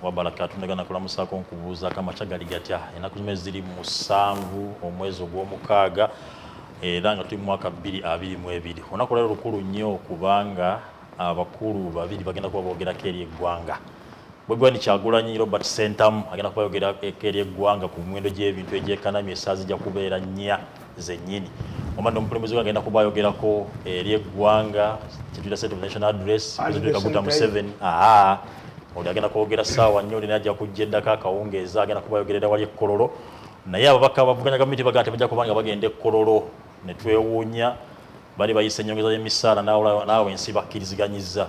wabarakatu ndagana kulamusako nkubuuza kamaca gali gatya enaku zimwe ziri 7 omwezi ogw'omukaaga era nga tuli mu mwaka 2022 olunaku lero lukulu nnyo kubanga abakulu babiri bagenda kuba boogerako eri eggwanga Bwegwani Kyagulanyi Robert Sentamu agenda kuba yogerako eri eggwanga ku muwendo gy'ebintu egyekanami esaazi zijja kubeera nnya zennyini omanda omukulembeze we agenda kuba yogerako eri eggwanga kyetuyita State of National Address President Kaguta Museveni oli agenda kwogera ssaawa nnyo olina ajja kujja eddako akawungeeza agenda kuba yogerera wali ekkololo naye ababaka bavuganya gavumenti baga nti bajja kuba nga bagenda ekkololo ne twewuunya bali bayise ennyongeza y'emisaala naawe ensi bakkiriziganyizza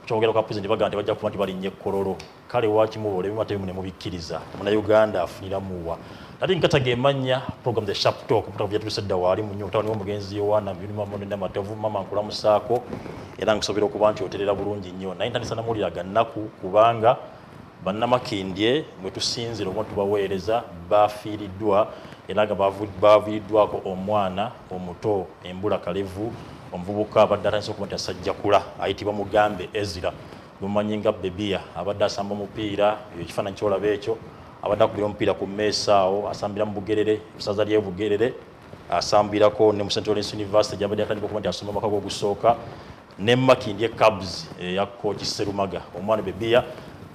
kyogera kwa pulezidenti baga nti bajja kuba nti balinnya ekkololo kale wakimuboole bimatemu ne mubikkiriza munnayuganda afuniramuwa ate nkataga emanya program the sharp talk mutavu yatulise dda waali mu nnyo mutawani w'omugenzi yowaana byulimamonenda matavu mama nkulamusaako era nkusobera okuba nti oterera bulungi nnyo naye ntandisa namuwuliraga nnaku kubanga bannamakindye mwe tusinzira oba tubaweereza bafiiriddwa era nga baaviiriddwako omwana omuto embula kalevu omuvubuka abadde atandise okuba nti asajjakula ayitibwa Mugambe Ezra mumanyi nga Bebiya abadde asamba omupiira ekifaananyi kyolaba ekyo abadde akubira omupiira ku mmeesa awo asambira mu Bugerere esaza ly'e Bugerere asambirako ne mu Central University gy'abadde atandika okuba nti asoma omwaka gw'ogusooka ne Makindye Cubs eya Coach Serumaga omwana Bebiya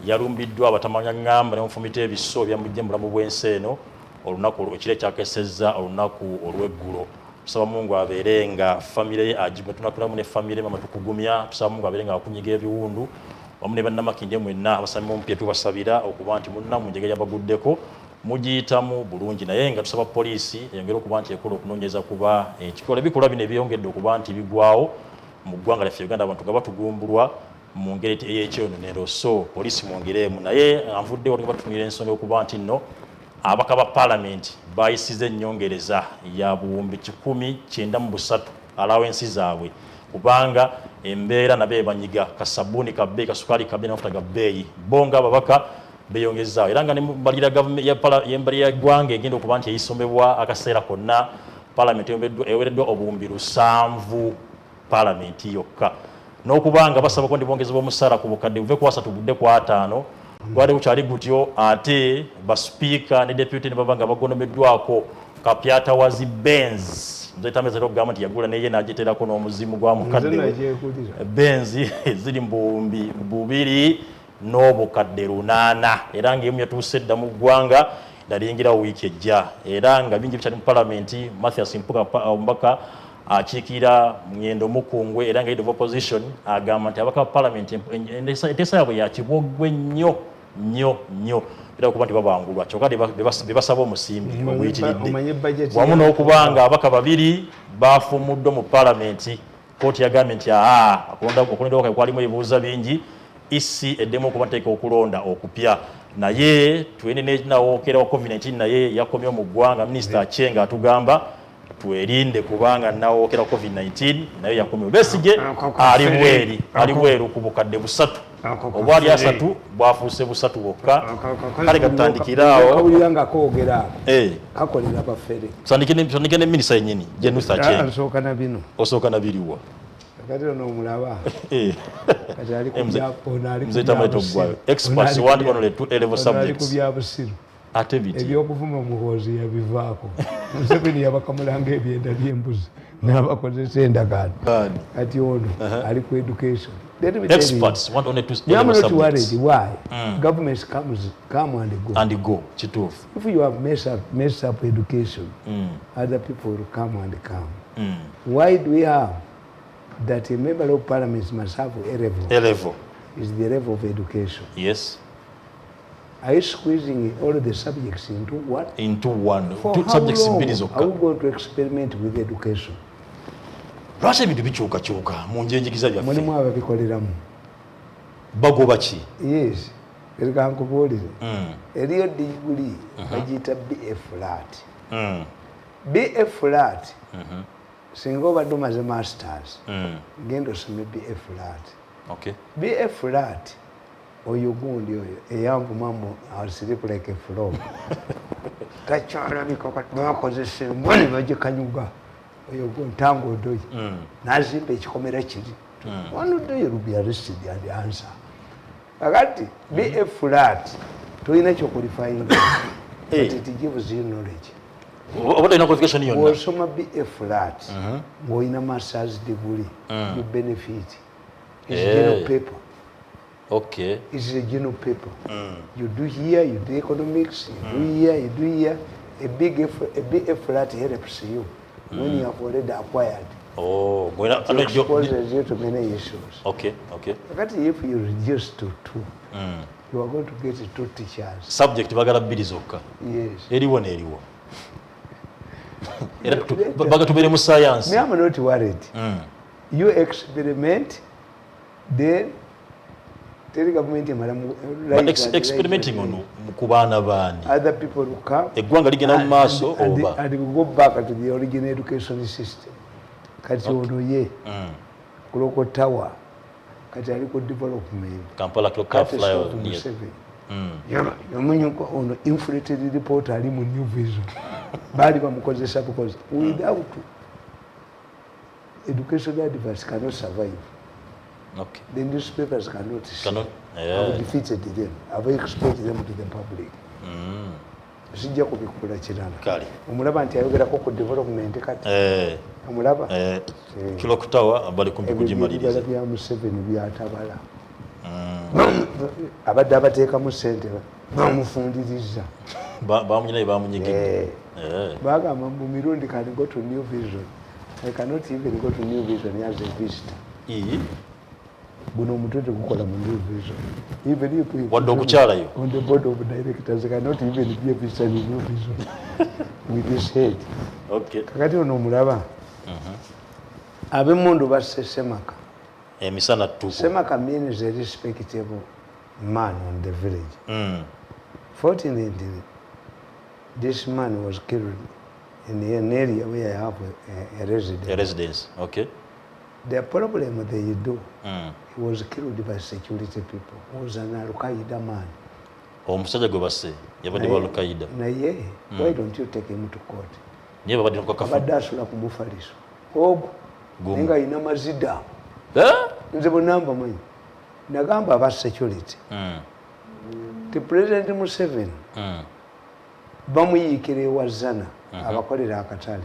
yalumbiddwa abatamanya ngamba ne mufumita ebiso byamujje mulamu bw'ensi eno olunaku ekiro ekyakesezza olunaku olw'eggulo tusaba Mungu abeere nga famire ye agibwe tunatulamu ne famire mama tukugumya tusaba Mungu abeere nga akunyiga ebiwundu wamu ne bannamakindye mwenna abasami omupiira tubasabira okuba nti munnamu njege yabaguddeko mugiyitamu bulungi naye nga tusaba poliisi eyongere okuba nti ekola okunoonyeza kuba ekikola ebikolwa bino ebyongedde okuba nti bigwawo mu ggwanga lyaffe Uganda abantu nga batugumbulwa mu ngeri ey'ekyononero so poliisi mwongereemu naye anvuddewo nga batufunira ensonga okuba nti nno abaka ba paalamenti bayisiza ennyongereza ya buwumbi 193 alawensi zaabwe kubanga embeera nabe ebanyiga kasabuni kabbeeyi kasukaali kabbeeyi n'amafuta ga bbeeyi bonga ababaka beeyongezaawo era nga ne mbalira y'embalira y'eggwanga egenda okuba nti eyisomebwa akaseera konna paalamenti eweereddwa obuwumbi 7 paalamenti yokka n'okubanga basaba ko ndibongezebwa omusaala ku bukadde buve ku 3 budde ku 5 gwali bukyali gutyo ate basipiika ne deputy ne baba nga bagonomeddwako kapyatawazi Benz nzetamezera okugamba nti yagula naye n'agiterako n'omuzimu gwa mukadde Benz ziri mu buwumbi 2 n'obukadde 8 era ng'emu yatuuse dda mu ggwanga ndalingira wiiki ejja era nga bingi bikyali mu paalamenti Mathias Mpuka omubaka akiikira Ngendo Mukungwe era nga leader of opposition agamba nti abaka paalamenti enteesa yaabwe yakibogwe nnyo era okuba nti babangulwa kyokka bebasaba omusimbi omuyitiridde wamu n'okubanga abaka 2 baafumuddwa mu paalamenti kooti yagambye nti okulonda kwalimu ebibuuza bingi isi eddemu okuba nteeka okulonda okupya naye twene nawookera wa COVID-19 naye yakomye mu ggwanga minisita Achenga atugamba twerinde kubanga nawookera COVID-19 naye yakomye Besigye ali bweru ku bukadde 3 obwali 3 bwafuuse 3 bwokka kale katandikiraawo kawulira nga koogera kakolera bafere sandike ne minisita yennyini Jenusa Achenga osooka na biriwa kati ono omulaba kati ali ku experts want only 2 level subjects ku byabusiru ate biti ebyokuvuma omuhoozi yabivaako Museveni yabakamulanga ebyenda by'embuzi n'abakozesa endagaano kati ono ali ku education. Experts want only 2 level subjects. I'm not worried why governments come and go. Chitufu. If you have messed up education, other people will come and come. Why do we have that a member of parliament must have a level? A level is the level of education. Yes. Are you squeezing all the subjects into what? Into one. For 2 subjects mbili zokka. Are we going to experiment with education? Lwaki ebintu bikyukakyuka mu njenjigiza byaffe? Mulimu ababikoleramu. Bagoba ki? Yes. Erika nkubuulire. Eriyo diguli bagiyita BA flat. BA flat. Singa obadde omaze masters. Genda osome BA flat. Okay. BA flat. Oyo gundi oyo eyangu mamu asleep like a frog. Tachalabika kati bakozesa emboni bagikanyuga oyo gontango odoyi nazimba ekikomera kiri wanudde you will be arrested and answer kakati be a flat toyina kyokulifying but it gives you knowledge. What ina qualification yonna osoma be a flat ng'oyina masters degree you benefit. It's general paper. Okay. It's a general paper. You do here, you do economics, you do here, you do here. A big flat helps you when you have already acquired. Oh, it exposes you to many issues. Okay. But if you reduce to 2, you are going to get 2 teachers. Subject bagala bbiri zokka. Yes. Eriwo n'eriwo. Era baga tubere mu science. Me, I'm not worried. You experiment, then tell government but experimenting on mukubana bani. Other people will come. Eggwanga ligenda mu maaso oba. And we go back to the original education system. Kati ono ye. Kuloko tower. Kati aliko development. Kampala clock flyover. Yamunyuko ono inflated report ali mu New Vision. Bali bamukozesa because without education advice cannot survive. Okay. The newspapers cannot have defeated them. Have exposed them to the public. Sijja kubikula kirala. Kali. Omulaba nti ayogerako ku development kati. Omulaba? Clock tower abali kumpi kugimaliriza. Bya Museveni byatabala. Abadde abateekamu ssente bamufundiriza. Bamunyinayo bamunyigidde. Bagamba mu Mirundi can go to New Vision. I cannot even go to New Vision as a visitor. Buno omutwe tegukola mu New Vision. Even if we wadde okukyalayo on the board of directors, I cannot even be a visitor in New Vision with this head. Okay. Kakati ono omulaba. Ab'emmundu basse Semaka. Emisana tuko. Semaka means a respectable man on the village. Fortunately, this man was killed in an area where I have a residence. A residence, okay. The problem that you do, he was killed by security people. He was an Al-Qaeda man. Omusajja gwe basse yabadde ba Al-Qaeda. Naye, why don't you take him to court? Niye babadde nokakafu. Abadde asula ku mufaliso. Ogwo nga alina mazida. Nze bwenamba manyi. Nagamba aba security. The President Museveni bamuyiikira ewa Zana abakolera akatale.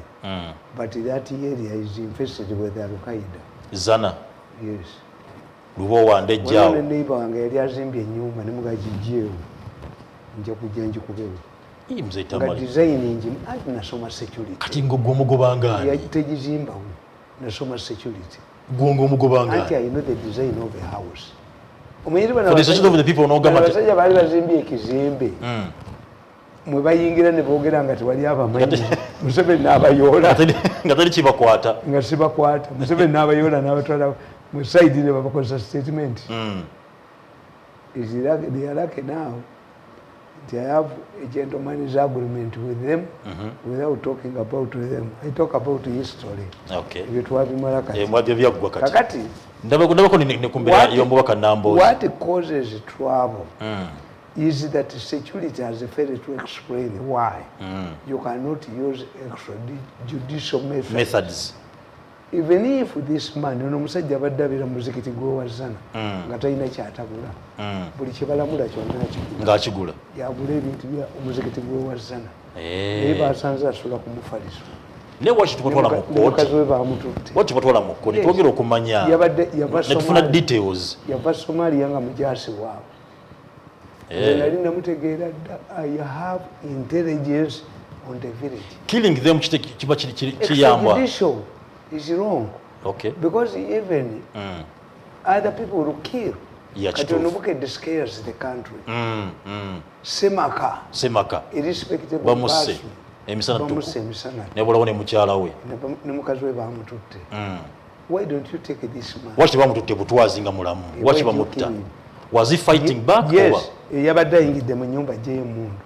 But that area is infested with Al-Qaeda. Zana? Yes. Lubo wande jao. Wale neighbor wange yali azimbye ennyumba ne mugagijjeewo. Nja kujja njikubeewo. Iyi mzee Tamale. Nga designing ati nasoma security. Kati ngogo omugobangani. Ya tegizimbawo. Nasoma security. Gongo omugobangani. Ati I know the design of a house. Omuyiriba na for the situation of the people no government. Abasajja bali bazimbye ekizimbe. Mwe bayingira ne boogera nga tewali abamanyi. Museveni n'abayoola. Nga tali kibakwata. Nga sibakwata. Museveni n'abayoola n'abatwala mu side ne babakozesa statement. They are lucky now. I have a gentleman's agreement with them without talking about them. I talk about history. Okay. Kakati. What causes trouble is that security has failed to explain why you cannot use extrajudicial methods. Even if this man, omusajja abadde abeera mu muzikiti gw'owazana nga talina kyatabula buli kyebalamula kyonna ng'akigula yagula ebintu bya omuzikiti gw'owazana naye basanze asula ku mufaliso ne waki tubatwala mu kooti omukazi we baamututte waki tubatwala mu kooti twogera okumanya ne tufuna details yava Somalia nga mujaasi waabwe nali namutegeera dda I have intelligence on the village. Killing them kiba kiyambwa is wrong. Okay. Because even other people will kill. Katonobuke scares the country. Semaka. Irrespective of person. Emisana. Nebula wone mukyala we. Ne mukazi we bamututte. Why don't you take this man? Wachi bamututte butwazinga mulamu. Wachi bamutta. Was he fighting back? Yes. Yabadde ayingidde mu nyumba gy'emundu.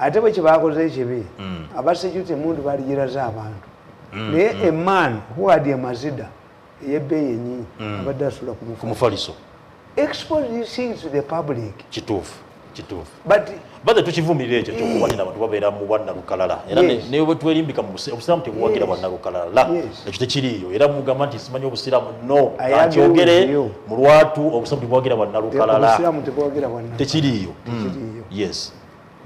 Ate bwe kibaakoze ekibi abasecurity emundu baligiraza abantu. A man who had a mazida, abadde asula ku mufaliso. Expose these things to the public. Kituufu. kituufu but baze tukivumirira ekyo kyokuwanira abantu babeera mu bwannalukalala era ne bwe twerimbika mu obusiraamu tebuwagira bwannalukalala ekyo tekiriiyo era mugamba nti simanyi obusiraamu no kankyogere mu lwatu obusiraamu tebuwagira bwannalukalala tekiriiyo yes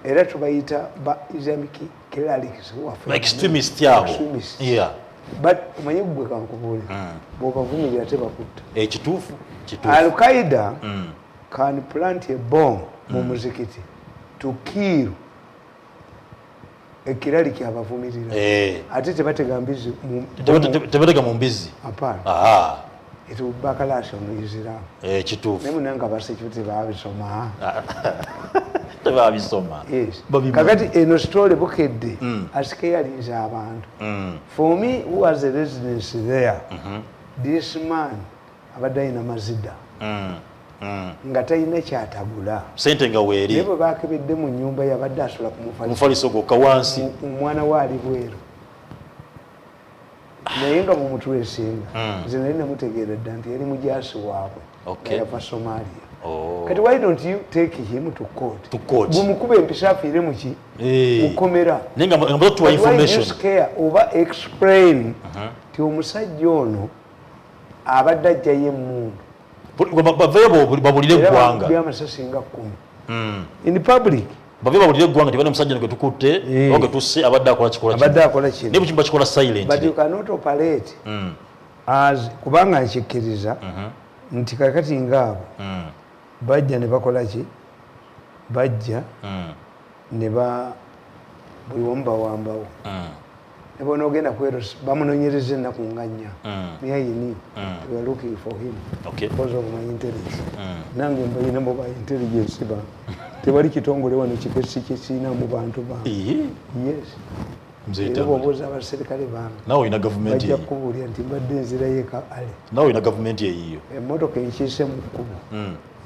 era tubayita ba islamic clerics extremist abo yeah but omanyi gwe kankubuule bw'obavumirira tebakutta ekituufu Al-Qaeda can plant a bomb mu muzikiti to kill ekirali kyabavumirira ate tebatega mbizi tebatega mu mbizi apana it will backlash on Islam kituufu naye munanga basecurity babisoma tebabisoma kakati eno story bukedde asike yalinze abantu for me who was a residence there this man abadde alina mazida nga talina kyatagula sente nga weeri naye bwe bakebedde mu nnyumba yabadde asula ku mufaliso gwokka wansi omwana we ali bweru naye nga mumutwesinga nze nali namutegeera dda nti yali mujaasi waabwe yava Somalia kati why don't you take him to court bumukuba empisa afiire muki mukomera oba explain ti omusajja ono abadde ajjayo emmundu babulire eggwanga byamasasi nga 10 in public bave babulire eggwanga tibane omusajja gwe tukutte oge tusse abadde akola kino naye bukimba kikola silent but you cannot operate as kubanga nkikkiriza nti kakati ngaabo bajja ne bakola ki bajja ne buli wamu bawambawo ne bona ogenda kwerosa bamunonyereza ennaku nga nnya myayini we are looking for him because of my intelligence nange mbalina mu ba intelligence ba tebali kitongole wano kikesi kyekirina mu bantu ba yes era bwobuuza abaserikale bange nawe olina gavumenti bajja kubuulira nti mbadde nzirayeka ale nawe olina gavumenti eyiyo emmotoka enkiise mu kkubo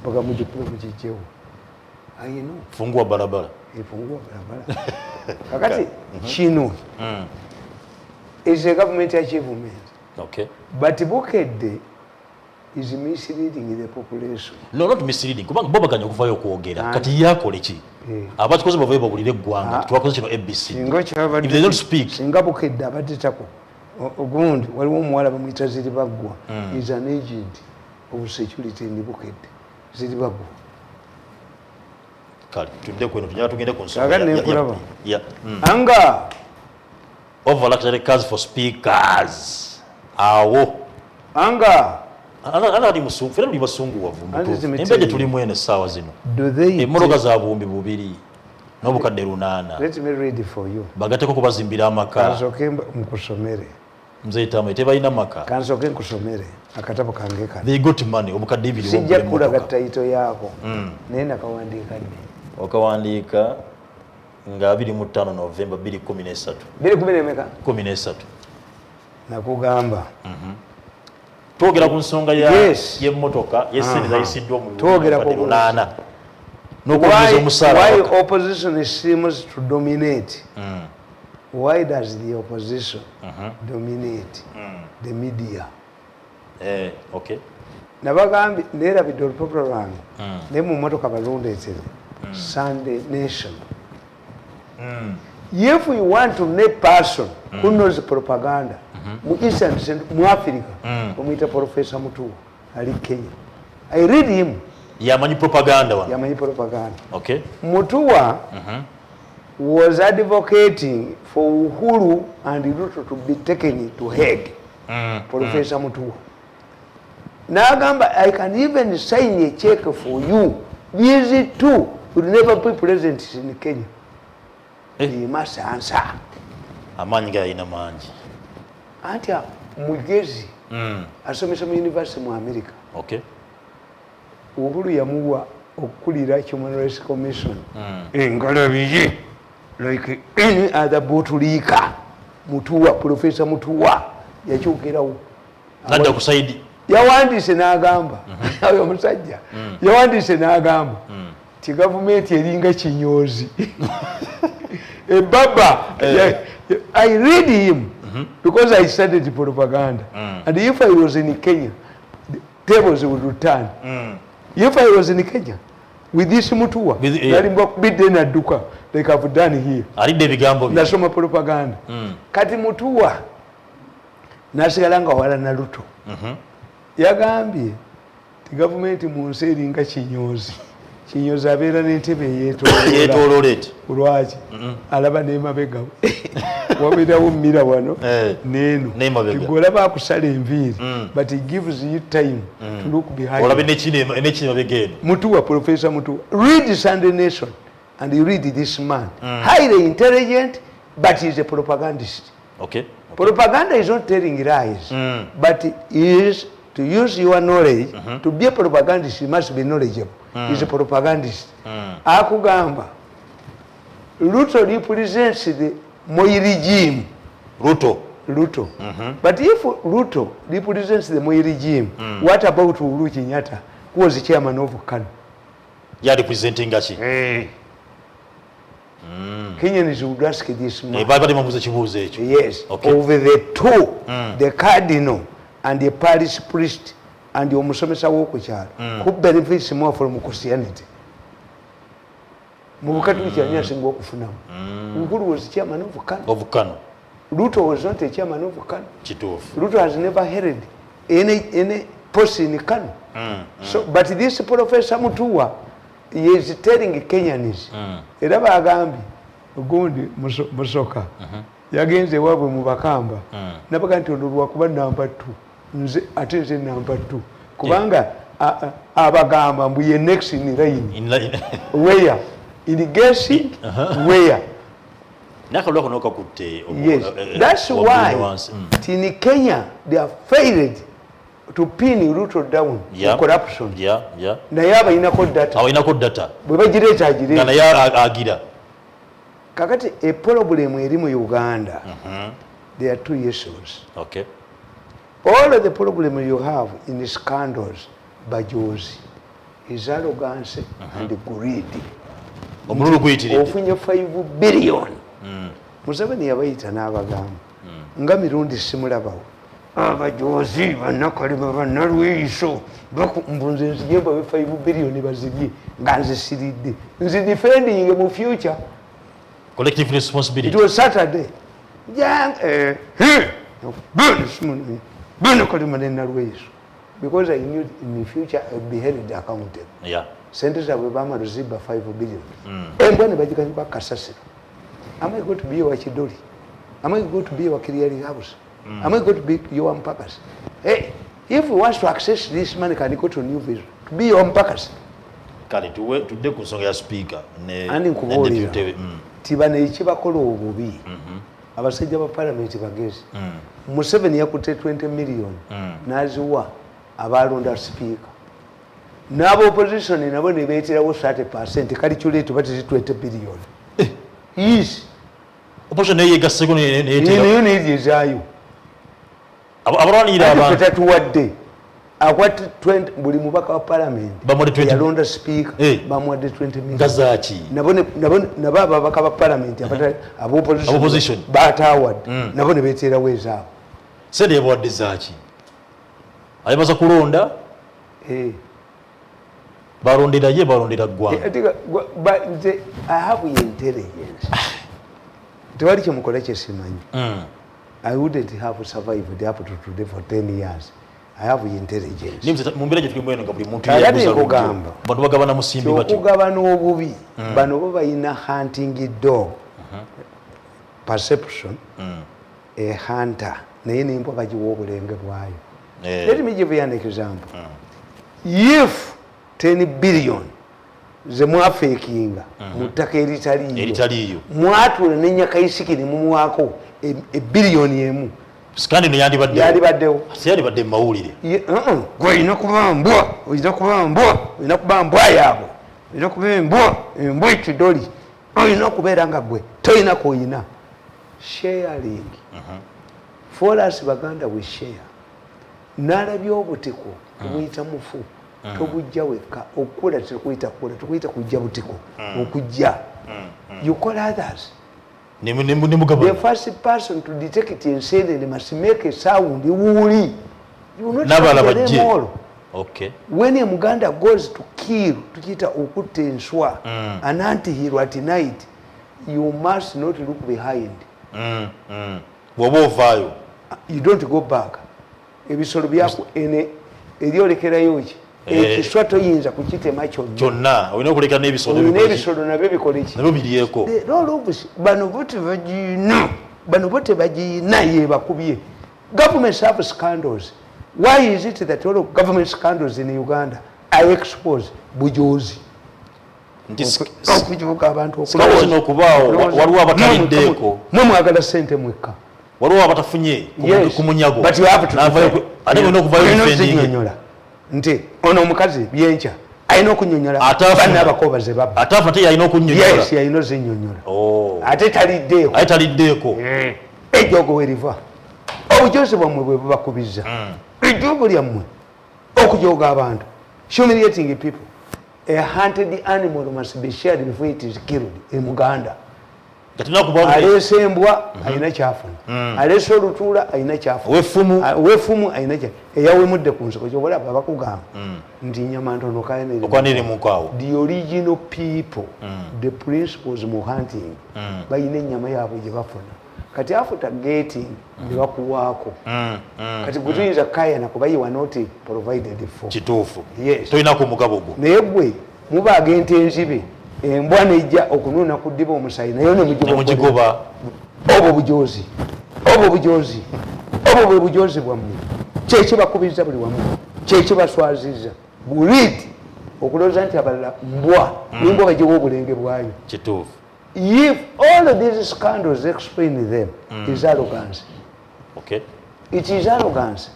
mpaka mugikube mukijjewo ayino fungua barabara efungua barabara kakati kino is a government achievement but bukedde is misleading the population no not misleading kubanga bo baganya okuvayo okwogera kati yakole ki abakikoze bavayo babulire eggwanga twakoze kino ABC if they don't speak singa bukedde abaddetako ogundi waliwo omuwala bamuyita Ziribaggwa is an agent of security in bukedde Ziribaggwa kale tudde kweno tujja tugende ku nsonga anga over luxury cars for speakers awo anga ali musungu fera ndi basungu wavu embeje tuli mwene sawa zino emmotoka za bumbi bubiri n'obukadde 8 let me read for you bagateko kubazimbira amaka kansoke mkusomere mzee Tamale tebalina maka kansoke nkusomere akatabo kange kana they got money obukadde 2 sijja kulaga taito yako naye nakawandika nne okawandiika nga 25 November 2013 2013 nakugamba twogera ku nsonga y'emmotoka y'essente zayisiddwa mu 2008 n'okwongeza omusaala why opposition seems to dominate why does the opposition dominate the media okay nabagambye neerabidde olupapula lwange naye mu mmotoka balundeetere Sunday Nation if you want to know person who knows propaganda mu Eastern mu Africa omuyita Professor Mutuwa ali Kenya I read him yamanyi propaganda okay Mutuwa was advocating for Uhuru and Ruto to be taken to Hague Professor Mutuwa nagamba I can even sign a check for you these two will never be president in Kenya he must answer amanyi gayina mangi anti mugezi asomesa mu university mu America okay Uhuru yamuwa okukulira Human Rights Commission engalabiye like any other botulika Mutuwa Professor Mutuwa yakyukirawo nadda ku side yawandiise n'agamba oyo omusajja yawandiise n'agamba ti gavumenti eringa kinyoozi ebaba I read him because I studied propaganda and if I was in Kenya the tables would return if I was in Kenya with this Mutua. Bidde na duka like I've done here. Alidde bigambo bye. Nasoma propaganda. Kati Mutua nasigala nga wala na Ruto. Yagambye ti government mu nsi eringa kinyozi. Kinyozi abeera n'entebe yeetoololete. Lwaki? Alaba n'emabega. Wabeerawo mmira wano n'eno. Olaba akusala enviiri but it gives you time to look behind. Olabe n'ekimabega eno. Mutua, Professor Mutua. Read Sunday Nation and you read this man. Highly intelligent but he's a propagandist. Okay. Propaganda is not telling lies but is to use your knowledge. To be a propagandist you must be knowledgeable. He's a propagandist. Akugamba Ruto represents the Moi regime. Ruto. But if Ruto represents the Moi regime, what about Uhuru Kenyatta, who was the chairman of KANU? You are representing Gachi. Kenyans would ask this man. Yes. Okay. Over the two, the cardinal and the parish priest and the Omusomesa Wokuchar, who benefits more from Christianity. Uhuru was the chairman of KANU. Ruto was not a chairman of KANU. Ruto has never held any post in KANU. So, but this Professor Mutua is telling Kenyans, Eraba Agambi, Ugundi Musoka, yagenze wabwe mu Bakamba, nabaga nti olwa kuba number 2, nze ate nze number 2. Kubanga abagamba mbuye next in line. Where? Irrigation, where? Yes, that's why in Kenya they have failed to pin Ruto down for corruption. Nayaba inako data. Bwebagireta agireta. Agira. Kakati a problem eri mu Uganda. There are 2 issues. Okay. All of the problem you have in the scandals, Bajozi, is arrogance and greed. Ofunye 5 billion. Museveni yabayita n'abagamba nga Mirundi simulabawo abajozi bannakalema bannalwiiso mbunze nzijemba be 5 billion bazirye nga nzisiridde nzi defending mu future collective responsibility. It was Saturday bannakalema nennalwiiso because I knew in the future I would be held accountable. Sente zaabwe bamala zibba 5 billion embwa ne bagikanyuka kasasiro. Am I going to be your Chidori? Am I going to be your Kiriari house? Am I going to be your Mpakas? Hey, if we want to access this money, can you go to New Vision? To be your Mpakas? Can you today kusonga speaker? And in Kuboli, Tibane Chibakolo Bubi, Abasija of Parliament Bagesi. Museveni yakute 20 million. Nazua, Abalunda speaker. Nabo opposition in our debate was 30%. Calculate what is 20 billion. Yes. Opposition ne yega second ne need yezayo. Abaranira abantu. Atatu wadde. Akwati 20 buli mubaka wa parliament. Bamode 20. Yalonda speaker. Bamode 20 million. Gazachi. Nababa bakaba parliament abata opposition. Bata award. Nabone betera wezabo. Sede wadde zachi. Ayabaza kulonda. Barondera ye barondera gwa. But I have intelligence. Tewali kyemukola kyesimanyi. I wouldn't have survived up to today for 10 years. I have intelligence. Nimze mumbira gye tulimweno nga buli muntu yagamba. Bantu bagabana musimbi batyo. Okugabana obubi. Bano bo bayina hunting dog. Perception. A hunter. Naye nembwa bagiwa obulenge bwayo. Let me give you an example. If 10 billion ze mwafakinga mutaka eritaliyo mwatula nenyakaisiki ne mumuwako e billion yemu skani no yandibaddewo siyandibadde mawulire gwe ina kubambwa yabo ina kubembwa embwa ekidoli oyina okubeera nga gwe toyina koyina sharing. For us Baganda we share. Nalabye obutiko tubuyita mufu tobujja wekka okukola tekuyita kukola tukuyita kujja butiko okujja you call others. The first person to detect it and say they must make a sound wuuli. You not Okay. When a Muganda goes to kill, tukita okutta enswa, an antihero at night, you must not look behind. You don't go back. Ebisolo byako ene eryolekerayo ki ekiswa toyinza kukitema kyonna olina okuleka n'ebisolo nabyo bikola ki nabyo biryeko bano bo tebagiina yebakubye. Governments have scandals. Why is it that all of government scandals in Uganda are exposed? Bujozi okukivuga abantu waliwo abataliddeeko mwagala sente mwekka waliwo abatafunye ku munyago ate olina okuvayo nti ono omukazi byenkya alina okunyonyola banna abakobaze babba ate afa teyalina okunyonyola yalina ozinyonyola ate taliddeeko ejjogo weriva obujozi bwammwe bwe bubakubiza ejjogo lyammwe okujooga abantu humiliating people. A hunted animal must be shared before it is killed in Uganda. Alese embwa alina kyafuna, alese olutuula alina kyafuna, wefumu alina kyafuna, eyawemudde ku nsiko kyobola bakugamba nti nnyama ntono okwanire mukaawo. The original people, the principles mu hunting balina ennyama yaabwe gye bafuna. Kati after getting ne bakuwaako kati gwe tuyinza kayana kuba you are not provided for. Kituufu. Yes. Tolinako omugabo gwo. Naye gwe mubaaga ente enzibe embwa nejja okunuuna ku ddiba omusayi nayo nemugigoba. Obwo bujozi bwe bujozi bwammwe kyekibakubiriza buli wamu kyekibaswaziza buliiti okulowooza nti abalala mbwa nembwa bagiwa obulenge bwayo. Kituufu. If all of these scandals explain them, is arrogance. Okay. It is arrogance.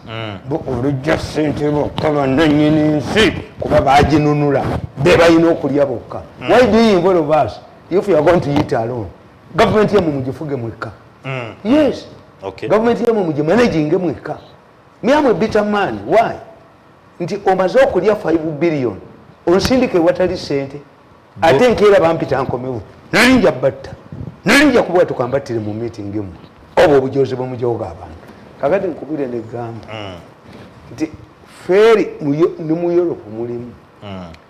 Olujja ssente bokka bannannyini nsi kuba baaginunula be balina okulya bokka. Why do you involve us if you are going to eat alone? Government yamwe mugifuge mwekka. Yes. Okay. Government yamwe mugimanaginge mwekka. Myamwe bitter man. Why? Nti omaze okulya 5 billion onsindike watali ssente ate enkeera bampita nkomewo nalinja batta nalinja kuba tukambatire mu meeting emu obwo obujozi bw'omujooga abantu kakati nkubire negamba nti feri ni mu Europe mulimu.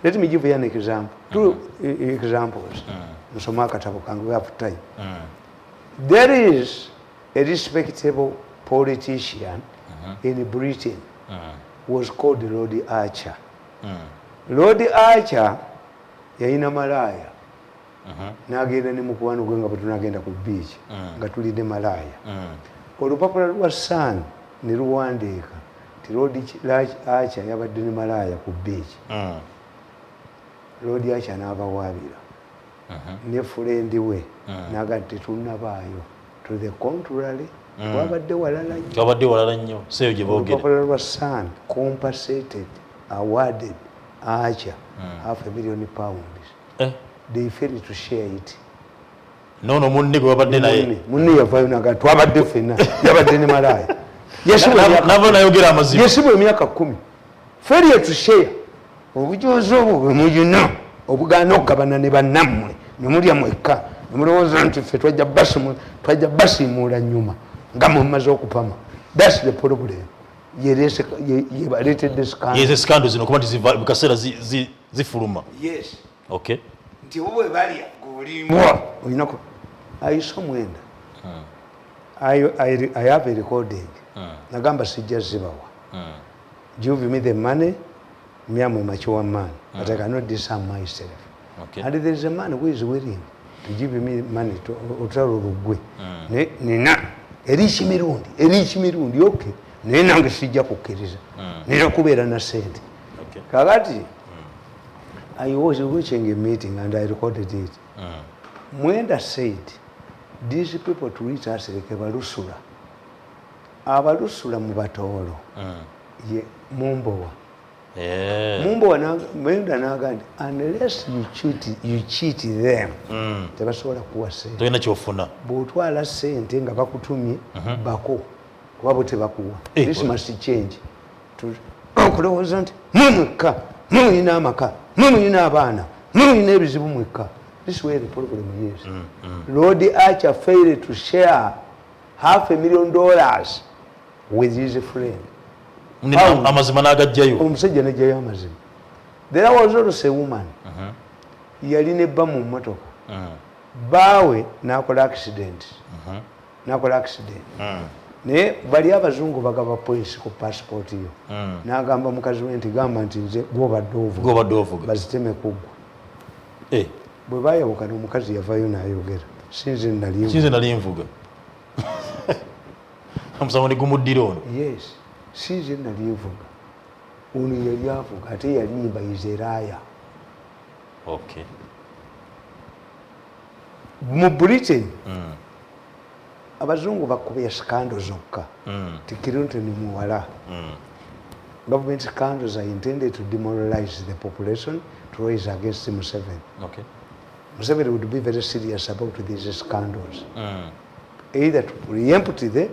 Let me give you an example. Two examples. Nsoma akatabo kange we have time. There is a respectable politician in Britain was called Lord Archer. Lord Archer yalina malaaya n'agenda ne mukwano gwe nga bwe tunagenda ku beach nga tulinde malaaya. Olupapula lwa Sun ne luwandiika nti Lord Archer yabadde ne malaaya ku beach. Lord Archer n'abawaabira ne fulendi we n'aga nti tetunnabaayo. To the contrary, wabadde walala nnyo seeyo gye boogera. Olupapula lwa Sun compensated, awarded Archer £500,000. They failed to share it. No, munne gwe wabadde naye. Munne yavaayo naga twabadde ffenna yabadde ne malaaya. Nava nayogera amazima. Yesibwa emyaka 10. Failure to share. Obujozi obwo bwe muyina obugaana okugabana ne bannammwe ne mulya mwekka ne mulowooza nti ffe twajja basiimuula nnyuma nga mumaze okupama. That's the problem. Yebaleetedde scandals zino kuba nti mu kaseera zifuluma. Yes. Okay. Nti bo bwe balya gulimbwa olinako ayiso mwenda. I have a recording. Nagamba sijja zibawa. Give me the money, me am a mature man, but I cannot disarm myself. Okay. And there is a man who is willing to give me money to Otaro Rugwe. Nina, Erichi Mirundi, okay. Nina nange sijja kukkiriza. Nina kubeera na sente. Okay. Kakati, I was watching a meeting and I recorded it. Mwenda said, these people treat us like abalusula. Abalusula mu batoolo. Ye Mumbowa. Mumbowa Mwenda n'agamba unless you cheat them, tebasobola kuwa sente. Tolina ky'ofuna. Bw'otwala sente nga bakutumye bako kuba bo tebakuwa. This must change. Okulowooza nti mwekka mulina amaka mulina abaana mulina ebizibu mwekka. This is where the problem is. Lord Archer failed to share $500,000 with his friend. amazima n'agajjayo omusajja n'ajjayo amazima. There was also a woman yalina ebba mu mmotoka baawe n'akola accident naye bali abazungu bagaba poliisi ku passport yo n'agamba mukazi we nti gamba nti nze gwobadde ovuga baziteme kuggwa. Bwe baayawukana omukazi yavayo n'ayogera sinze nali nvuga omusango ne gumuddira ono. Yes, sinze nali nvuga ono yali avuga ate yalimba izeraaya. Mu Britain abazungu bakubya scandals zokka ti Clinton muwala. Government scandals are intended to demoralize the population to raise against Museveni. Museveni would be very serious about these scandals. Either to preempt them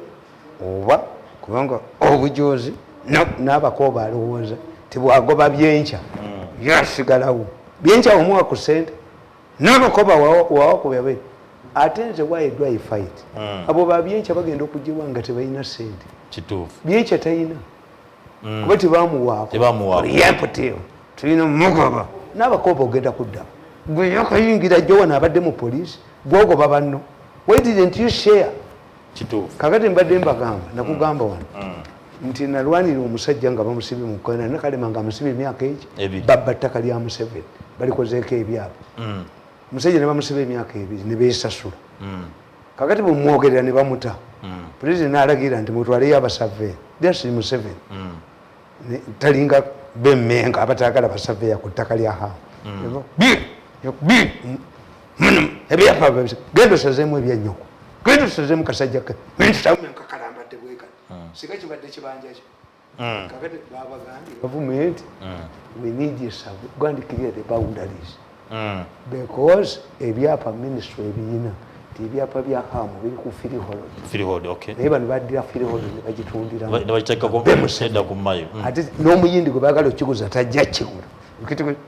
oba kubanga obujozi n'abakoba alowooza tibwagoba byenkya yasigalawo byenkya omuwa ku ssente n'abakoba wawakubya be ate nze wayeddwa i fight abo babyenkya bagenda okugiwa nga tebalina ssente. Byenkya talina kuba tebamuwaako preemptive tulina mugoba n'abakoba ogenda kudda gwe yakayingira jjo wano abadde mu poliisi gwogoba banno. Why didn't you share? Kakati mbadde mbagamba nakugamba wano nti nalwanira omusajja nga bamusibye mu kkoona nakalema nga amusibye emyaka egi babba ttaka lya Museveni balikozeeko ebyabo. Omusajja ne bamusibye emyaka 2 ne beesasula. Kakati bwe mwogerera ne bamuta pulezidenti n'alagira nti mutwaleyo abasaveeya lyasi Museveni talinga bemmenga abataagala basaveeya ku ttaka lya hamu ebyapa genda osazeemu ebyanyoko genda osazeemu kasajja ke ntamukakalambadde bweka sika kibadde kibanja kyo. Kakati babagambye gavumenti we need go and clear the boundaries because ebyapa ministry ebiyina ti ebyapa bya hamu biri ku freehold naye bano baddira freehold ne bagitundira ate n'omuyindi gwe baagala okiguza tajja kigula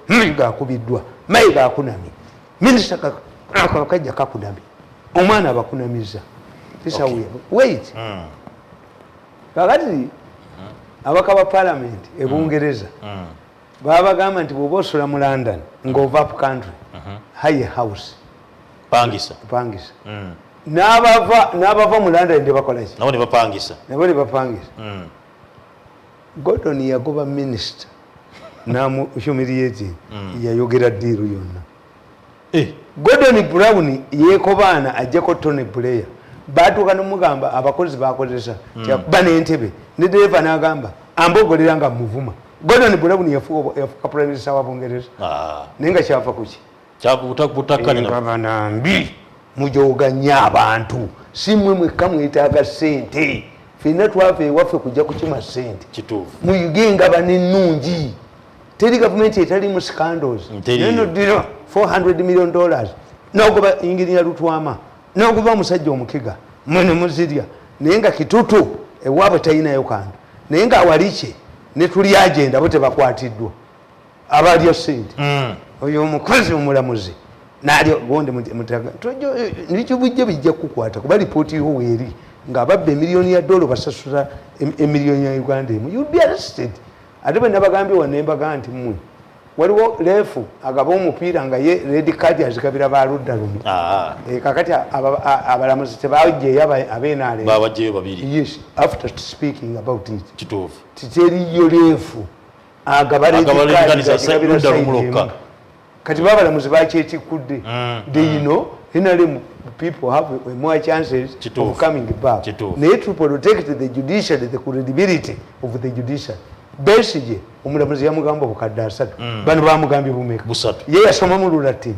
mayi gakubiddwa mayi gakunamye minisita akajja kakunamye omwana abakunamiza wait kakati abaka ba parliament ebungereza babagamba nti bw'oba osula mu London ng'ova up country high house pangisa n'abava mu London ne bakola ki nabo ne bapangisa. Gordon yagoba minisita namu humiliating yayogera ddiiru yonna. Gordon Brown yeekobaana ajjako Tony Blair baatuuka n'omugamba abakozi bakozesa kyakuba n'entebe ne dereva n'agamba ambogolera nga muvuma. Gordon Brown yafuuka prime minister wa Bungereza naye nga kyava kuki butakkaanya mbi mujoganya abantu si mmwe mwekka mwetaaga ssente ffenna twava ewaffe kujja kukima ssente muyige bane ennungi teri gavumenti etali mu scandals nenoddira $400 million n'ogoba inginiya Lutwama n'ogoba omusajja omukiga mwene muzirya naye nga kitutu ewaabwe talinayo kantu naye nga awalikye ne tuli agenda bo tebakwatiddwa abalyo ssente oyo omukozi omulamuzi nalyo gonde mutaga nikibujja bijja kukwata kuba lipooti yo weeri ng'ababba $1 million basasula $1 million ya Uganda emu you'd be arrested. Ate bwe nabagambye wanembaga nti mmwe waliwo leefu agaba omupiira nga ye red card azikabira baludda lumu kakati abalamuzi tebajjeyo abeenaale babajjeyo babiri. Yes, after speaking about it kituufu titeriyo leefu agaba red card azikabira sayidi kati babalamuzi bakyetikudde they know inale people have more chances of coming back naye to protect the judiciary, the credibility of the judiciary. Besije omulamuzi yamugamba obukadde 3 bano bamugambye bumeka ye yasoma mu Lulatini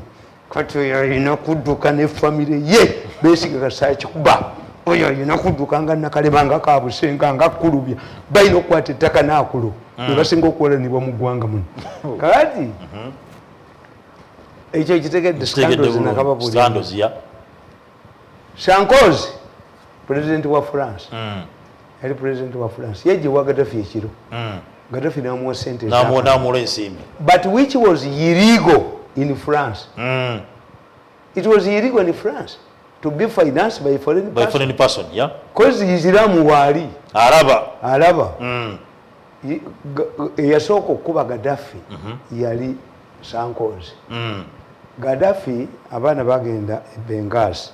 kati oyo alina kudduka ne famire ye Besige Kasaya kikuba oyo alina kudduka nga nakalebanga kabusenga nga kulubya balina okukwata ettaka n'akulu ne basinga okuwolanibwa mu ggwanga muno kati ekyo kitegedde scandals nakababulira Sankozi president wa France yali president wa France yeje wa Gaddafi ekiro Gaddafi namuwa sente namuwa ensimbi but which was illegal in France. It was illegal in France to be financed by foreign person, yeah, because Islamu wali Araba eyasooka okukuba Gaddafi yali Sankozi. Gaddafi abaana bagenda e Benghazi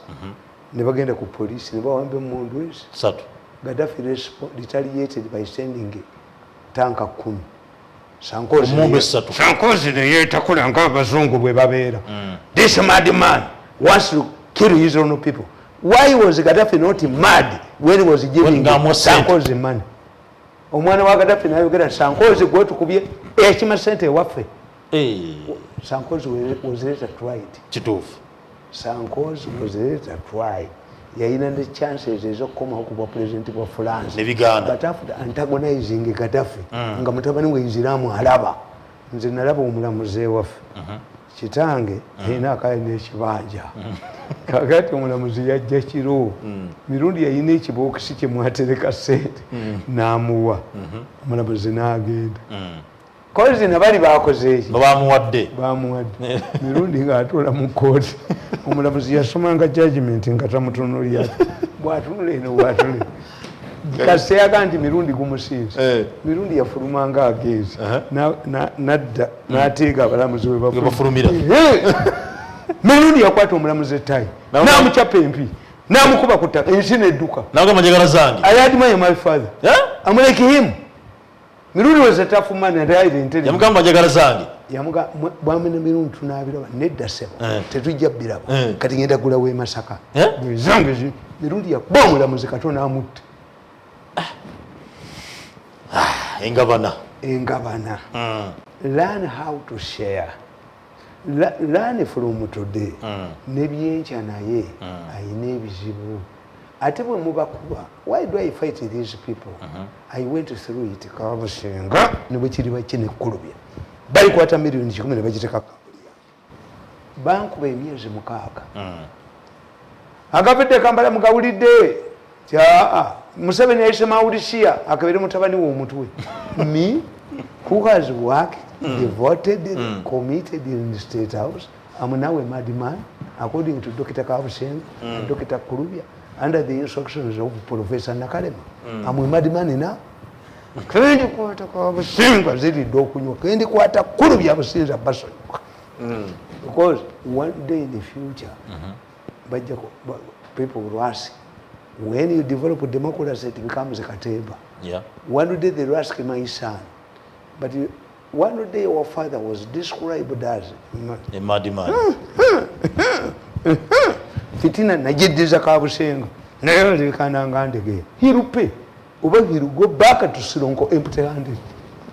ne bagenda ku poliisi ne bawamba emmundu ezi. Gaddafi retaliated by sending tanka 10. Sankozi ne yeetakula ng'abazungu bwe babeera. This mad man wants to kill his own people. Why was Gaddafi not mad when he was giving Sankozi money? Omwana wa Gaddafi n'ayogera Sankozi gwe tukubye ekima sente waffe. Sankozi was later tried. Kituufu. Sankozi was later tried. Yayina ne chances ez'okukomawo ku bwa president bwa France. Ne Uganda. But after antagonizing Gaddafi nga mutabani we Isiramu alaba. Nze nalaba omulamuzi waffe. Kitange yayina akaye n'ekibanja. Kakati omulamuzi yajja kiro. Mirundi yayina ekibookisi kye mwatereka ssente n'amuwa. Omulamuzi n'agenda. Kozi na bali bakoze eki. Bamuwadde. Mirundi ng'atoola mu kkooti. Omulamuzi yasomanga judgment nga tamutunuulira. Bw'atunula eno bw'atunula. Kaseyaga nti Mirundi gumusinze. Mirundi yafulumanga ageezi. Nadda n'ateega abalamuzi we bafulumira. Mirundi yakwata omulamuzi ettayi. N'amucapa empi. N'amukuba ku ttaka. Ensi n'edduka. N'agamba njagala zange. I had my father. I'm like him. Mirundi was a tough man and I didn't tell him. Yamugamba njagala zange. Yamuga bwamene Mirundi tunaabiraba nedda sebo. Tetujja biraba. Kati ngenda gula we Masaka. Zange zi Mirundi yakuba omulamuzi Katonda amutte. Engabana. Learn how to share. Learn from today. Nebyenkya naye ayina ebizibu. Ate bwe mubakuba, why do I fight these people? I went through it. Kabusenga ne bwe kiri bakine kulubya. Bali kwata million 10 ne bagiteka kabulia. Bankuba emyezi 6. Agabedde Kampala mugawulidde. Museveni yayise Mauritius akabere mutabani w'omutwe. Me who has worked, devoted, committed in the State House. I'm now a madman, according to Dr. Kabusenga and Dr. Kulubya, under the instructions of Professor Nakalema. I'm a madman now. Kendi kwata Kabusenga ziri dokunywa. Kendi kwata Kulubya businza baso. Because one day in the future, people will ask, when you develop democracy, it becomes a kateba. One day they will ask my son, but one day our father was described as a madman. Fitina najiddiza Kabusenga. Naye likananga ndege. Hirupe. Uba hiru go back to Sironko empty-handed.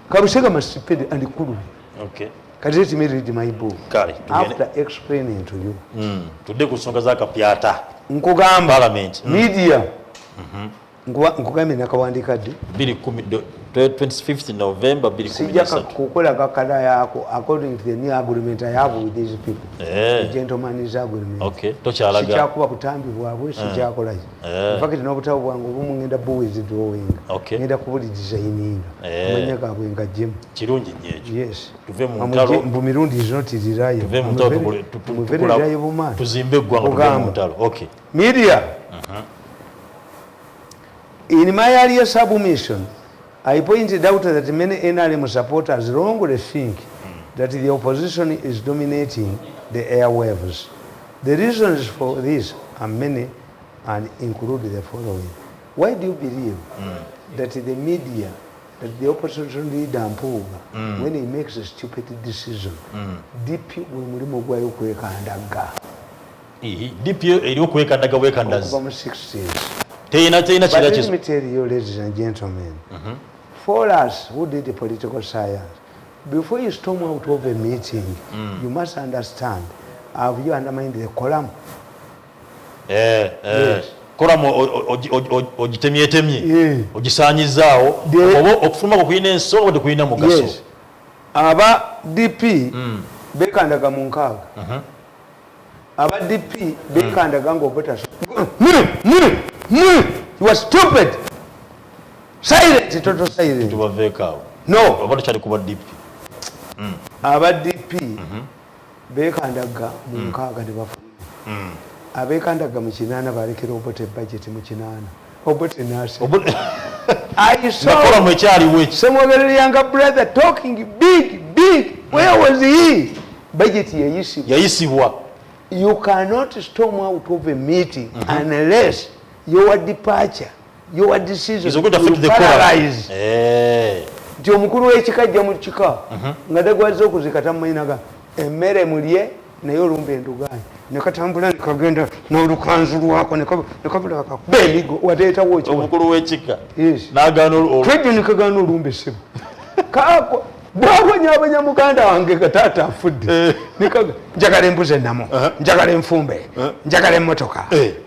Kabusenga must pay and Kulu. Okay. Kazeti me read my book. Kari. After explaining to you. Today kusonga zaka piata. Nkugamba Parliament. Media. Nkugamba nakawandika ddi 25th November 2013. Sijja kukola kakala yako according to the new agreement I have with these people. The gentleman's agreement. Okay. Tokyalaga. Sijakuba kutambi bwabwe sijakola. In fact n'obutawo bwangu obumu ngenda buwizi drawing. Okay. Ngenda kubuli designing. Amanya kabwe nga gym. Kirungi nnyo. Yes. Tuve mu ntalo. Mirundi is not reliable. Tuve mu ntalo. Tuzimbe eggwanga mu ntalo. Okay. Media. In my earlier submission, I pointed out that many NRM supporters wrongly think that the opposition is dominating the airwaves. The reasons for this are many and include the following. Why do you believe that the media, that the opposition leader Mpuuga, when he makes a stupid decision, DP will mulimu gwayo kwekandaga? DP eriyo kwekandaga wekandazi. From 60s. But let me tell you, ladies and gentlemen, for us who did the political science, before you storm out of a meeting, you must understand, have you undermined the column? Yes. Column ogitemyetemye, ogisaanyizaawo, oba okufuluma kuyina ensonga wadde kuyina mugaso. Yes. Aba DP bekandaga mu nkaaga. Aba DP bekandaga ng'obutaso. You are stupid. Silent, total silent. No. Aba DP bekandaga mu nkaaga ne bafuluma. Abekandaga mu kinaana balekera Obote budget mu kinaana. Obote nase. I saw Samuel younger brother talking big. Where was he? Budget yayisibwa. You cannot storm out of a meeting unless your departure, your decision will paralyze. Nti omukulu w'ekika ajja mu kika nga dagwaza okuzikata mmayinaga emmere mulye naye olumba endugaanyi ne katambula ne kagenda n'olukanzu lwako ne kabula akakuba emigo wateetawo omukulu w'ekika n'agaana twejjo ne kagaana olumba essimu kaako bwabonyabonya muganda wange kataata afudde njagala embuzi ennamo njagala enfumbe njagala emmotoka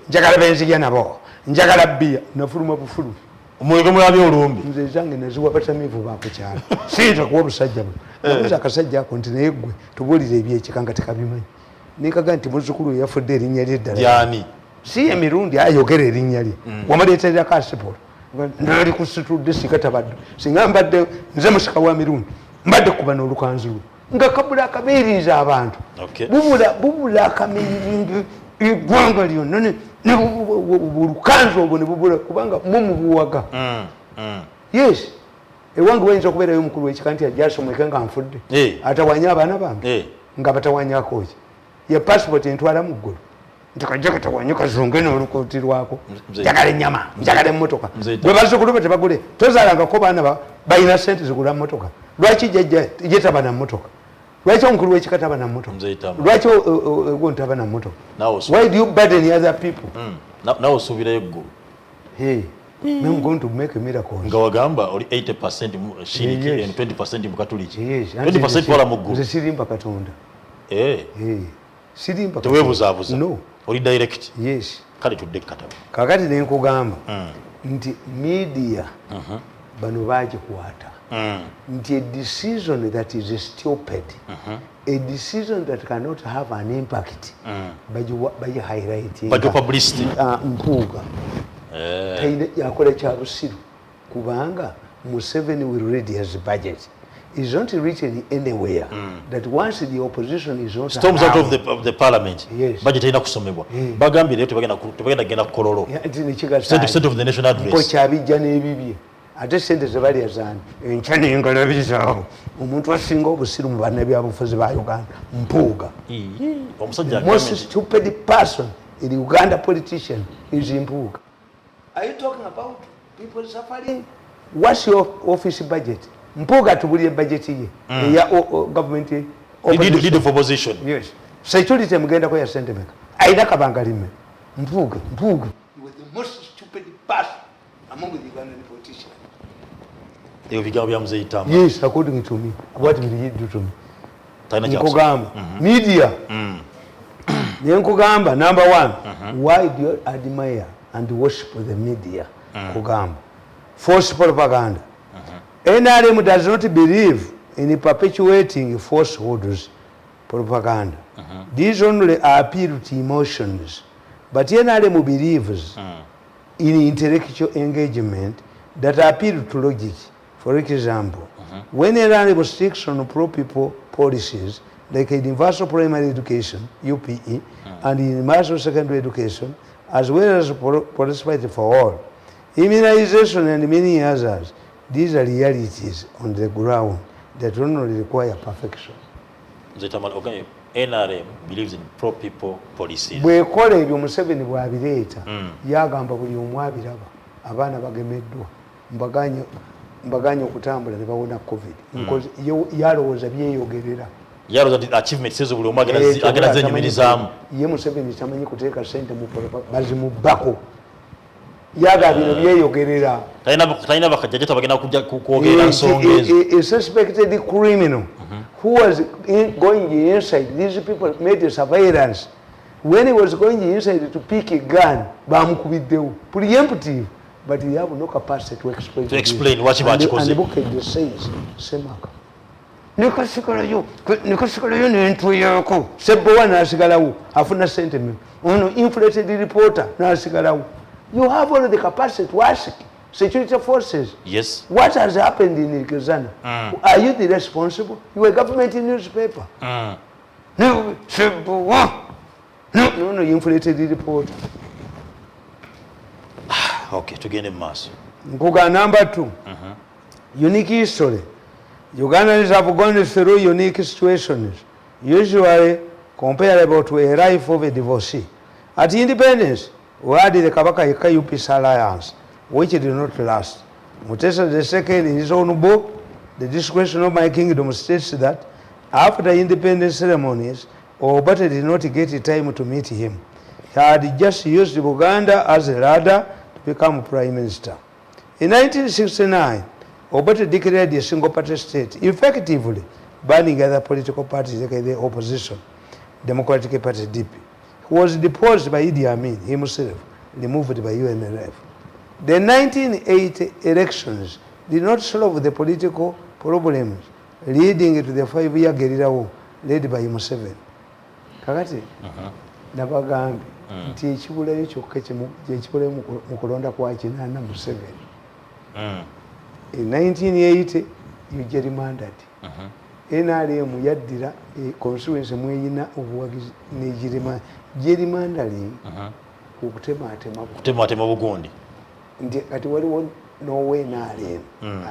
njagala benzirya nabo njagala bbiya nafuluma bufulu omwenge mulabye olumbi nze zange naziwa batamiivu bakukyala siyinza kuwa obusajja bwe nabuuza akasajja ako nti naye ggwe tubuulire ebyekika nga tekabimanyi nikaga nti muzzukulu we yafudde erinnya lye eddala yani si emirundi ayogera erinnya lye wamaleeterera kasipolo naali kusitudde sikatabadde singa mbadde nze musika wa mirundi mbadde kuba n'olukanzu lwe nga kabula akabeeriza abantu bubula akameyiringa eggwanga lyonna olukanzu olwo ne bubula kubanga mumubuwaga yes ewange wayinza okubeerayo omukulu w'ekika nti ajasomweke nga nfudde atawanya abaana bange nga batawanyako ki ye passport entwala mu ggulu nti kajja katawanye kazunge n'olukooti lwako njagala ennyama njagala emmotoka bwe bazzukulu be tebagule tozaalangako baana balina sente zigula mmotoka lwaki jjajja ye taba na mmotoka lwaki omukulu w'ekika taba na mmotoka lwaki egwo ntaba na mmotoka why do you burden other people nawe osuubirayo eggulu I'm going to make a miracle. Nga wagamba oli 80% shiriki and 20% mukatuliki. 20% wala mu ggulu. Nze sirimba Katonda. Sirimba. Teweebuzaabuza. No. Oli direct. Yes. Kale tudde kataba. Kakati ne nkugamba nti media bano bagikwata. Nti a decision that is stupid, a decision that cannot have an impact, by highlighting. But publicity. Mpuuga. Yakola kya busiru kubanga Museveni will read his budget. Is not written anywhere that once the opposition is not storms out of the parliament, yes. Budget ina kusomebwa bagambye leo tebagenda genda kukololo state of the national address pokyabijja n'ebibye ate sente zebalya zaani enkyana engalabizawo omuntu asinga obusiru mu bannabyabufuzi ba Uganda Mpuuga. Omusajja most stupid person in the Uganda politician is Mpuuga. Are you talking about people suffering? What's your office budget? Mpuuga tubulye budget ye ya government lead of opposition. Yes. Security mugenda ko ya sentiment. Aida kabanga lime. Mpuuga. You were the most stupid person among the Ugandan politicians. Eyo bigabo bya Mzee Tamale. Yes, according to me. What will you do to me? Nkugamba. Media. Nkugamba number one. Why do you admire and worship the media? Kugamba. False propaganda. NRM does not believe in perpetuating falsehoods propaganda. These only appeal to emotions. But NRM believes in intellectual engagement that appeal to logic. For example, when NRM sticks on pro-people policies like universal primary education, UPE, and universal secondary education, as well as prosperity for all, immunization and many others, these are realities on the ground that only require perfection. Okay. NRM believes in pro-people policies. Bwekola ebyo Museveni bw'abireeta yagamba buli omu abiraba abaana bagemeddwa mbaganye okutambula ne bawona COVID yalowooza byeyogerera yalowooza achievements ezo buli omu agenda zenyumirizaamu ye Museveni tamanyi kuteeka sente mu bazimubbako yaga bino byeyogerera talina bakajjajja tabagenda kujja kwogera nsonga ezo. A suspected criminal who was going inside, these people made a surveillance. When he was going inside to pick a gun, bamukubiddewo preemptive, but he have no capacity to explain what he book says semaka nikasigalayo n'entu yaako sebbowa n'asigalawo afuna sentiment ono inflated reporter n'asigalawo. You have all the capacity to ask security forces. Yes. What has happened in Uganda? Are you the responsible? You are a government newspaper. No, inflated report. Okay, tugende maaso. Nkuga number 2. Unique history. Ugandans have gone through unique situations, usually comparable to a life of a divorcee. At independence, we had the Kabaka Peace Alliance, which did not last. Mutesa II, in his own book, The Discretion of My Kingdom, states that after independence ceremonies, Obote did not get time to meet him. He had just used Uganda as a ladder to become prime minister. In 1969, Obote declared a single-party state, effectively banning other political parties like the opposition, Democratic Party (DP). He was deposed by Idi Amin himself, removed by UNLF. The 1980 elections did not solve the political problems leading to the 5-year guerrilla war led by Museveni. Kakati nabagambye nti ekibulayo kyokka ekibulayo mu kulonda kwa kinaana Museveni. In 1980 you gerrymandered. NRM yaddira constituency mweyina obuwagizi ne gerrymandering okutematema bugundi nti kati waliwo nowe NRM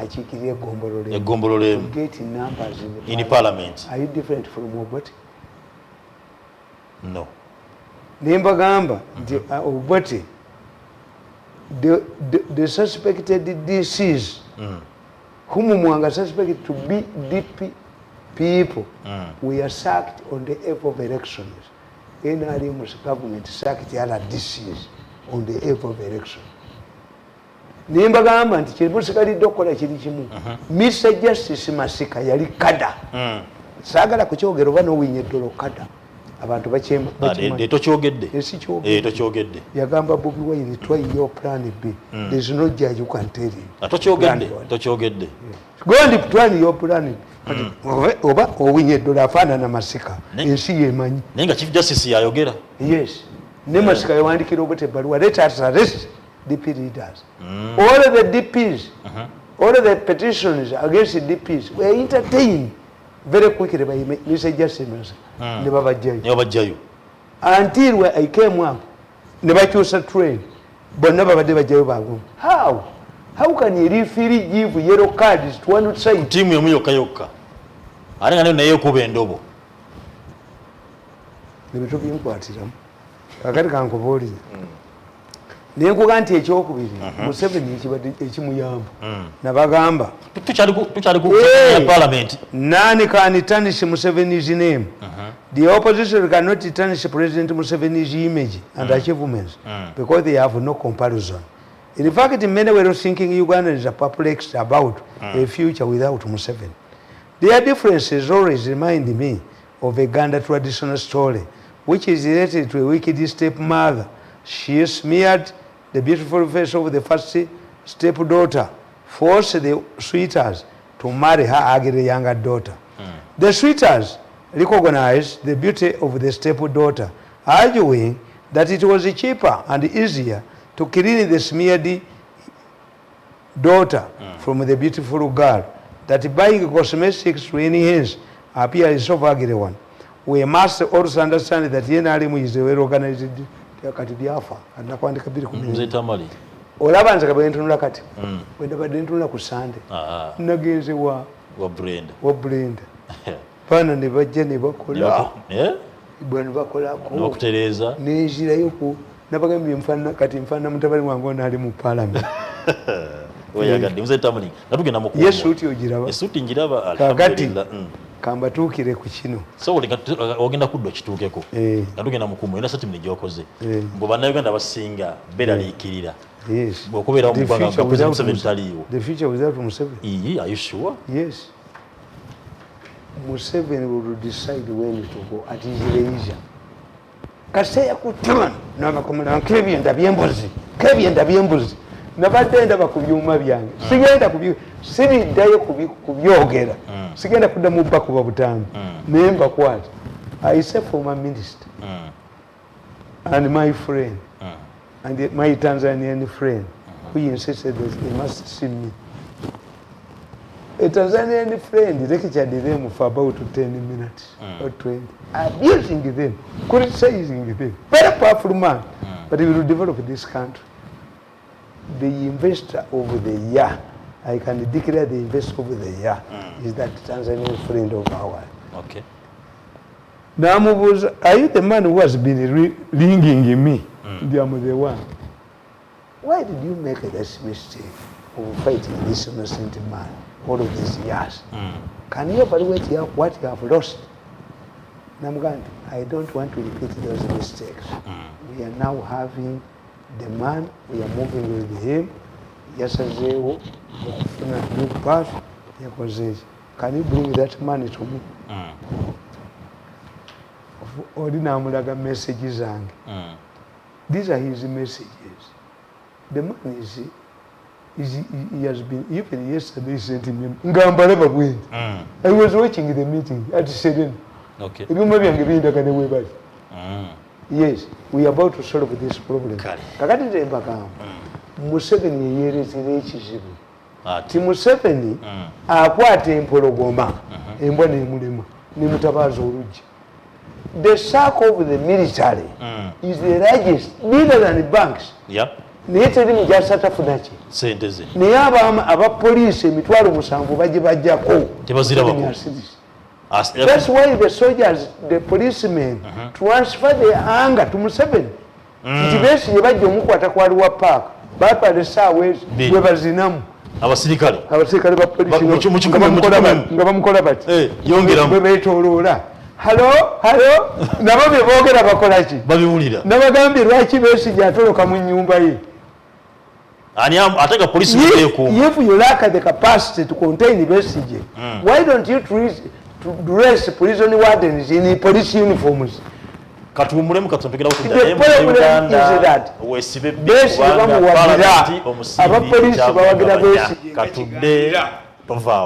akiikirira egombolola get numbers in parliament. Are you different from Obote? No. Nembagamba nti Obote the suspected DCs whom Mwanga suspected to be DP people were sacked on the eve of elections. NRM's government sacked the other DCs on the eve of election. Nembagamba nti kyemusigalidde okukola kiri kimu. Mr. Justice Masika yali kada. Saagala kukyogera oba n'owinnya eddolo kada. Abantu bakyema. Tokyogedde. Yagamba Bobi Wine, try your plan B. There's no judge who can tell you. Tokyogedde. Go and plan your plan B. Oba owinnya eddolo afaanana Masika. Ensi yemanyi. Naye nga Chief Justice yayogera. Yes. Ne Masika yawandiikira Obote ebbaluwa. Let us arrest DP leaders. All of the DPs, all of the petitions against the DPs were entertained very quickly by Mr. Justice Nebabajjayo. Until I came up, Nebakyusa train, but never Bajayo. How can you refuse give yellow cards to one side? Team yoka. I don't know kuba endobo. Nebitubi nkwatiramu. Kakati kankubuulire. Nenkuga nti ekyokubiri Museveni ekibadde ekimuyamba nabagamba tukyali ku parliament. None can tarnish Museveni's name. The opposition cannot tarnish President Museveni's image and achievements because they have no comparison. In fact, many were thinking Ugandans are perplexed about a future without Museveni. Their differences always remind me of a Uganda traditional story, which is related to a wicked stepmother. She smeared the beautiful face of the first stepdaughter, forced the suitors to marry her ugly younger daughter. The suitors recognized the beauty of the stepdaughter, arguing that it was cheaper and easier to clean the smeared daughter from the beautiful girl, that buying cosmetics to enhance appearance of ugly one. We must also understand that NRM is a well-organized kati byafa anakwandika biri ku Mzee Tamale olaba nze kabwe ntunula kati wenda badde ntunula ku Sunday nagenze wa Brenda pana ne bajja ne bakola bwana bakola ko nokutereza n'enjirayo ku nabagambye mfana mutabali wange onali mu parliament oyagadde Mzee Tamale natugenda mu kuwa yesuti ogiraba esuti njiraba alhamdulillah kamba tuukire ku kino so ogenda kuddo kituukeko natugenda mukumu ina sati mnijokoze mbo bannayuganda basinga beraliikirira bw'okubeera mu ggwanga nga President Museveni taliiwo. The future without Museveni? Are you sure? Yes. Museveni will decide when to go at his leisure. Kaseya kutuma n'abakomera nk'ebyenda by'embuzi nabadde ndaba ku byuma byange sigenda siriddayo kubyogera sigenda kudda mu bba kuba butambi naye mbakwata I say former minister and my friend and my Tanzanian friend who insisted that he must see me. A Tanzanian friend lectured them for about 10 minutes or 20, abusing them, criticizing them. Very powerful man, but he will develop this country. the investor of the year, I can declare the investor of the year is that Tanzanian friend of ours. Okay. Namubuza, are you the man who has been ringing me? I'm the one. Why did you make this mistake of fighting this innocent man all of these years? Can you evaluate what you have lost? Namugandi, I don't want to repeat those mistakes. We are now having the man, we are moving with him. Yasazewo, new path. Can you bring that money to me? Ordinary messages. These are his messages. The man he has been, even yesterday he sent me, I was watching the meeting at 7. Okay. Yes, we are about to solve this problem. Museveni yeyeretera ekizibu. Ti Museveni akwata empologoma embwa n'emulema n'emutabaaza oluggi. The circle of the military is the largest, bigger than the banks. Yeah. Naye teri mujasa tafuna ki. Sente ze. Naye abapoliisi emitwalo 7 bagibajjako. Tebazirabako. That's why the soldiers, the policemen, transfer their anger to Museveni. Nti Besigye bajja omukwata kwaliwa park. Bapa the sawe webazinamu. Abasirikale ba police nga bamukola bati. Yongeramu. Bebetoloola. Hello. Nabo beboogera bakola ki? Babiwulira. Nabagambye lwaki Besigye atoloka mu nnyumba ye. Ani ataka police n'ekuuma. If you lack the capacity to contain Besigye, why don't you dress prison wardens in police uniforms? Katumulemu katumpikira The problem is that wesibe Besigye bamuwagira abapoliisi bawagira Besigye katudde tova